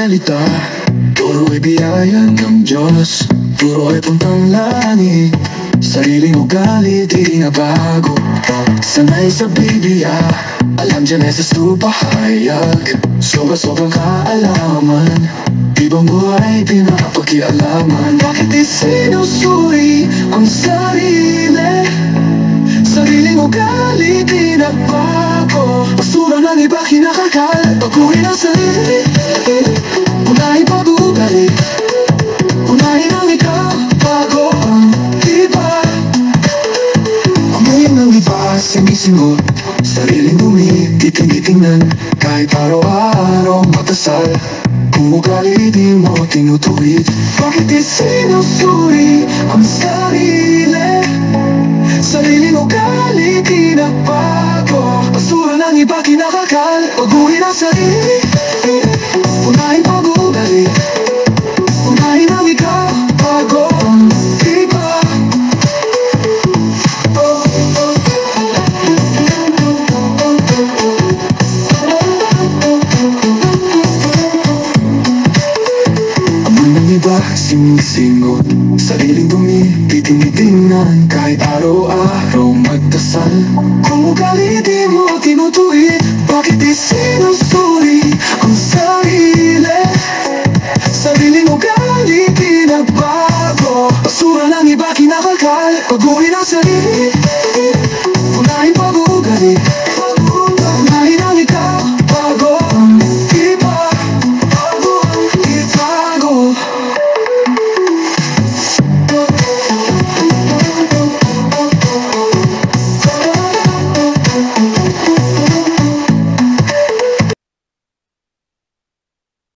salita, puro ay biyaya ng Diyos, puro ay puntang langit. Sariling ugali di na bago, sanay sa Biblia, alam Genesis to pahayag. Sobra-sobrang kaalaman, ibang buhay pinapakialaman. Bakit di sinusuri ang sarili? Sariling ugali di nagbago, basura ng iba kinakakalat. Baguhin ang sarili, unahin pag-ugali, unahin ang ikaw, bago ang iba. Amoy ng iba, sinisingot, sariling dumi, titingnan. Kahit araw-araw magdasal, kung ugali di mo tinutuwid. Bakit di sinusuri ang sarili? Sariling ugali di nagbago, basura ng iba kinakakalat. Baguhin ang sarili, unahin pag-ugali, unahin ang ikaw, bago ang iba. Amoy ng iba, sinisingot, sariling dumi, tinitingnan. Kahit araw-araw magdasal, kung ugali di mo tinutuwid. Bakit di sinusuri ang sarili? Sariling ugali di nagbago, basura ng iba kinakalkal. Baguhin ang sarili,